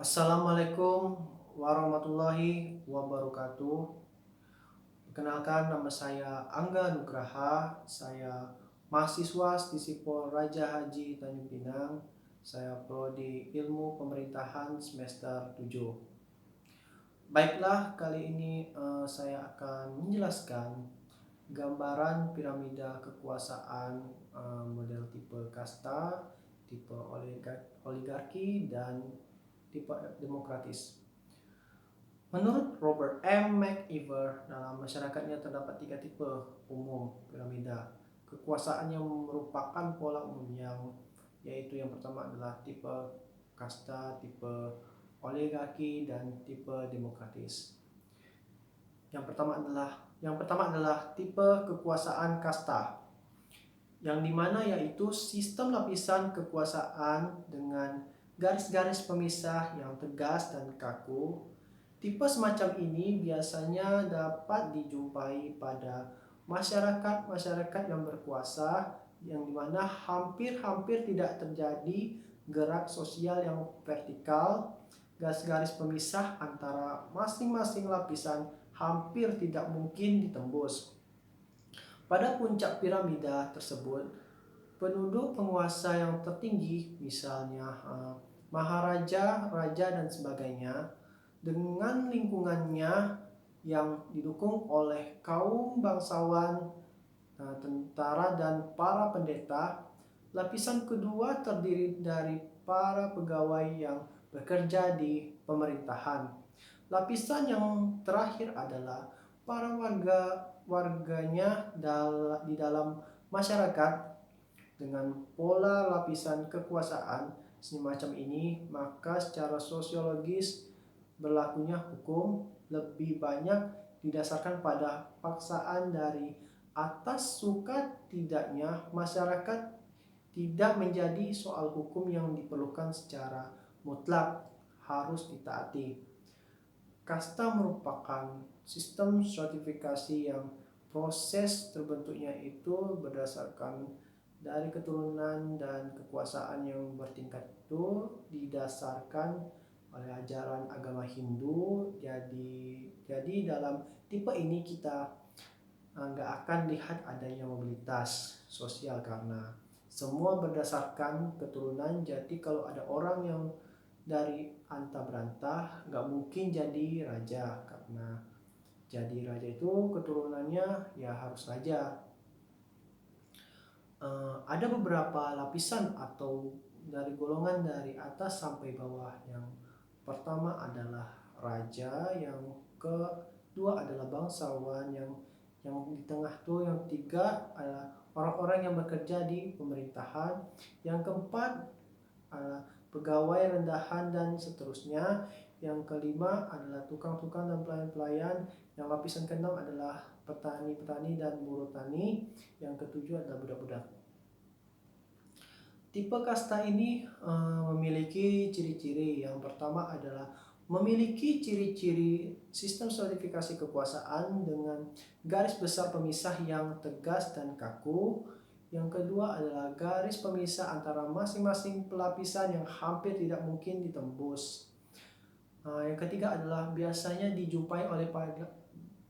Assalamualaikum warahmatullahi wabarakatuh. Perkenalkan, nama saya Angga Nugraha. Saya mahasiswa Stisipol Raja Haji Tanjung Pinang. Saya prodi Ilmu Pemerintahan semester 7. Baiklah, kali ini saya akan menjelaskan gambaran piramida kekuasaan model tipe kasta, tipe oligarki, dan tipe demokratis. Menurut Robert M. McIver, dalam masyarakatnya terdapat tiga tipe umum piramida kekuasaan yang merupakan pola umum yaitu yang pertama adalah tipe kasta, tipe oligarki, dan tipe demokratis. Yang pertama adalah tipe kekuasaan kasta, yang dimana yaitu sistem lapisan kekuasaan dengan garis-garis pemisah yang tegas dan kaku. Tipe semacam ini biasanya dapat dijumpai pada masyarakat-masyarakat yang berkuasa, yang dimana hampir-hampir tidak terjadi gerak sosial yang vertikal. Garis-garis pemisah antara masing-masing lapisan hampir tidak mungkin ditembus. Pada puncak piramida tersebut, penduduk penguasa yang tertinggi, misalnya maharaja, raja, dan sebagainya, dengan lingkungannya yang didukung oleh kaum bangsawan, tentara, dan para pendeta. Lapisan kedua terdiri dari para pegawai yang bekerja di pemerintahan. Lapisan yang terakhir adalah para warganya di dalam masyarakat. Dengan pola lapisan kekuasaan semacam ini, maka secara sosiologis berlakunya hukum lebih banyak didasarkan pada paksaan dari atas. Suka tidaknya masyarakat tidak menjadi soal hukum yang diperlukan secara mutlak harus ditaati. Kasta merupakan sistem stratifikasi yang proses terbentuknya itu berdasarkan dari keturunan dan kekuasaan yang bertingkat, itu didasarkan oleh ajaran agama Hindu. Jadi dalam tipe ini kita nggak akan lihat adanya mobilitas sosial karena semua berdasarkan keturunan. Jadi kalau ada orang yang dari anta berantah, nggak mungkin jadi raja, karena jadi raja itu keturunannya ya harus raja. Ada beberapa lapisan atau dari golongan dari atas sampai bawah. Yang pertama adalah raja, yang kedua adalah bangsawan, yang di tengah tuh yang ketiga adalah orang-orang yang bekerja di pemerintahan, yang keempat adalah pegawai rendahan dan seterusnya, yang kelima adalah tukang-tukang dan pelayan-pelayan, yang lapisan keenam adalah petani-petani dan buruh tani, yang ketujuh adalah budak-budak. Tipe kasta ini memiliki ciri-ciri. Yang pertama adalah memiliki ciri-ciri sistem stratifikasi kekuasaan dengan garis besar pemisah yang tegas dan kaku. Yang kedua adalah garis pemisah antara masing-masing pelapisan yang hampir tidak mungkin ditembus. Yang ketiga adalah biasanya dijumpai oleh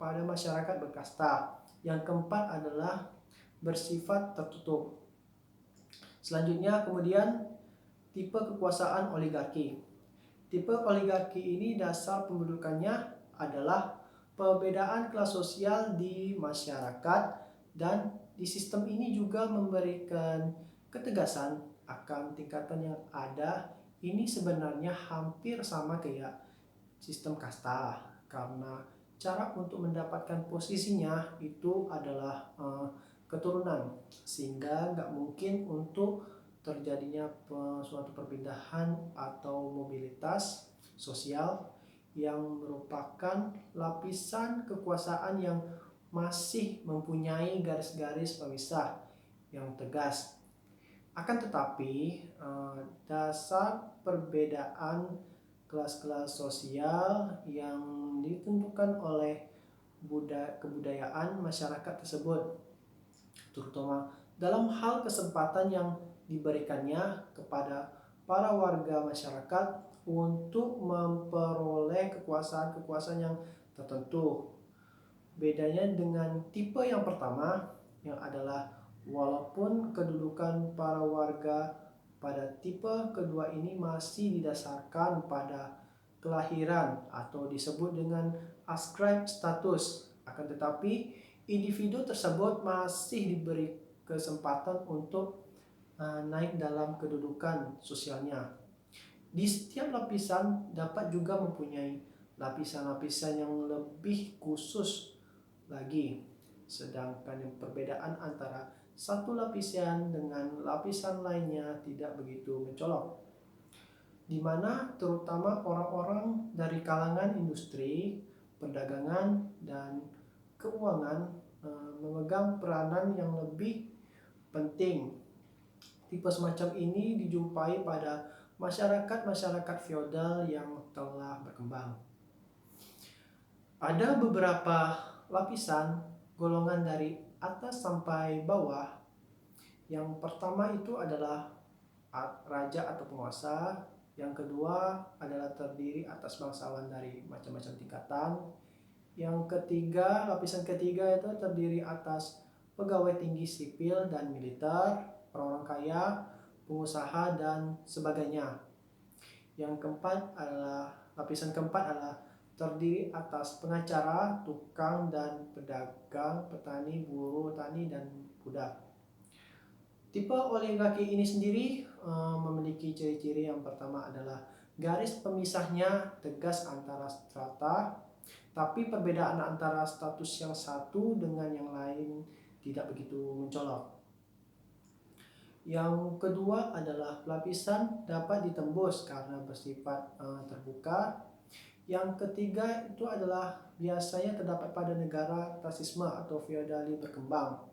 pada masyarakat berkasta. Yang keempat adalah bersifat tertutup. Selanjutnya kemudian tipe kekuasaan oligarki. Tipe oligarki ini dasar pembentukannya adalah perbedaan kelas sosial di masyarakat, dan di sistem ini juga memberikan ketegasan akan tingkatan yang ada. Ini sebenarnya hampir sama kayak sistem kasta, karena cara untuk mendapatkan posisinya itu adalah keturunan, sehingga nggak mungkin untuk terjadinya suatu perpindahan atau mobilitas sosial yang merupakan lapisan kekuasaan yang masih mempunyai garis-garis pemisah yang tegas. Akan tetapi dasar perbedaan kelas-kelas sosial yang ditentukan oleh kebudayaan masyarakat tersebut, terutama dalam hal kesempatan yang diberikannya kepada para warga masyarakat untuk memperoleh kekuasaan-kekuasaan yang tertentu. Bedanya dengan tipe yang pertama, yang adalah walaupun kedudukan para warga pada tipe kedua ini masih didasarkan pada kelahiran atau disebut dengan ascribed status, akan tetapi individu tersebut masih diberi kesempatan untuk naik dalam kedudukan sosialnya. Di setiap lapisan dapat juga mempunyai lapisan-lapisan yang lebih khusus lagi. Sedangkan yang perbedaan antara satu lapisan dengan lapisan lainnya tidak begitu mencolok, di mana terutama orang-orang dari kalangan industri, perdagangan, dan keuangan memegang peranan yang lebih penting. Tipe semacam ini dijumpai pada masyarakat-masyarakat feodal yang telah berkembang. Ada beberapa lapisan golongan dari atas sampai bawah. Yang pertama itu adalah raja atau penguasa. Yang kedua adalah terdiri atas bangsawan dari macam-macam tingkatan. Yang ketiga, lapisan ketiga itu terdiri atas pegawai tinggi sipil dan militer, orang-orang kaya, pengusaha, dan sebagainya. Yang keempat adalah lapisan keempat adalah terdiri atas pengacara, tukang dan pedagang, petani, buruh tani, dan budak. Tipe oligarki ini sendiri memiliki ciri-ciri. Yang pertama adalah garis pemisahnya tegas antara strata, tapi perbedaan antara status yang satu dengan yang lain tidak begitu mencolok. Yang kedua adalah lapisan dapat ditembus karena bersifat terbuka. Yang ketiga itu adalah biasanya terdapat pada negara rasisme atau feodali berkembang.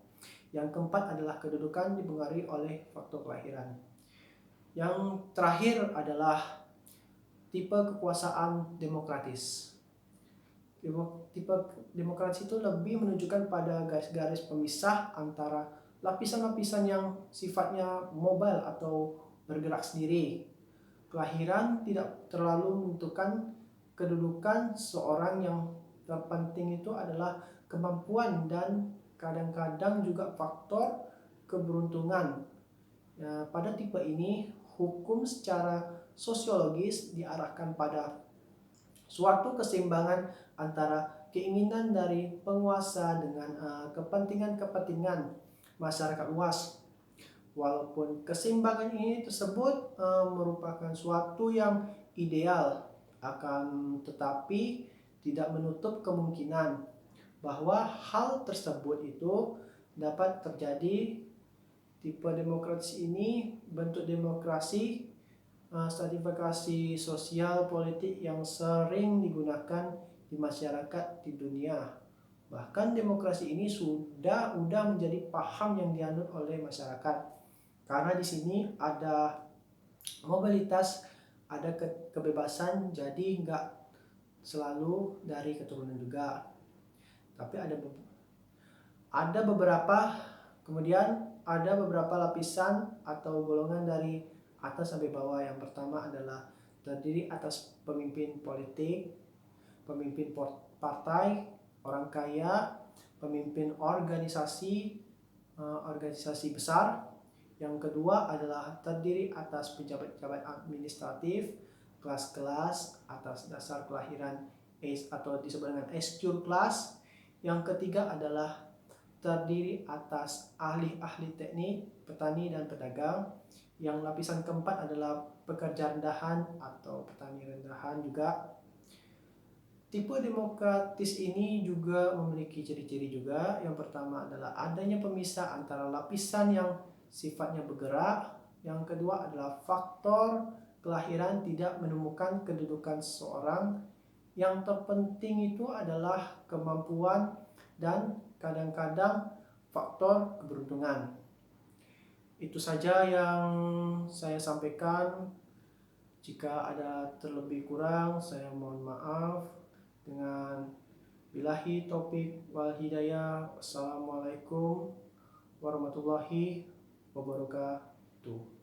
Yang keempat adalah kedudukan dipengaruhi oleh faktor kelahiran. Yang terakhir adalah tipe kekuasaan demokratis. Tipe demokratis itu lebih menunjukkan pada garis-garis pemisah antara lapisan-lapisan yang sifatnya mobile atau bergerak sendiri. Kelahiran tidak terlalu menentukan kedudukan seorang. Yang terpenting itu adalah kemampuan dan kadang-kadang juga faktor keberuntungan. Pada tipe ini, hukum secara sosiologis diarahkan pada suatu keseimbangan antara keinginan dari penguasa dengan kepentingan-kepentingan masyarakat luas. Walaupun keseimbangan ini tersebut merupakan suatu yang ideal, akan tetapi tidak menutup kemungkinan bahwa hal tersebut itu dapat terjadi. Tipe demokratis ini bentuk demokrasi stratifikasi sosial politik yang sering digunakan di masyarakat di dunia. Bahkan demokrasi ini sudah menjadi paham yang dianut oleh masyarakat, karena di sini ada mobilitas, ada kebebasan, jadi nggak selalu dari keturunan juga. Tapi ada beberapa, kemudian ada beberapa lapisan atau golongan dari atas sampai bawah. Yang pertama adalah terdiri atas pemimpin politik, pemimpin partai, orang kaya, pemimpin organisasi besar. Yang kedua adalah terdiri atas pejabat-pejabat administratif, kelas-kelas atas dasar kelahiran atau disebut dengan executive class. Yang ketiga adalah terdiri atas ahli-ahli teknik, petani dan pedagang. Yang lapisan keempat adalah pekerja rendahan atau petani rendahan juga. Tipe demokratis ini juga memiliki ciri-ciri juga. Yang pertama adalah adanya pemisah antara lapisan yang sifatnya bergerak. Yang kedua adalah faktor kelahiran tidak menemukan kedudukan seseorang. Yang terpenting itu adalah kemampuan dan kadang-kadang faktor keberuntungan. Itu saja yang saya sampaikan. Jika ada terlebih kurang, saya mohon maaf. Dengan billahi taufik wal hidayah. Wassalamualaikum warahmatullahi wabarakatuh.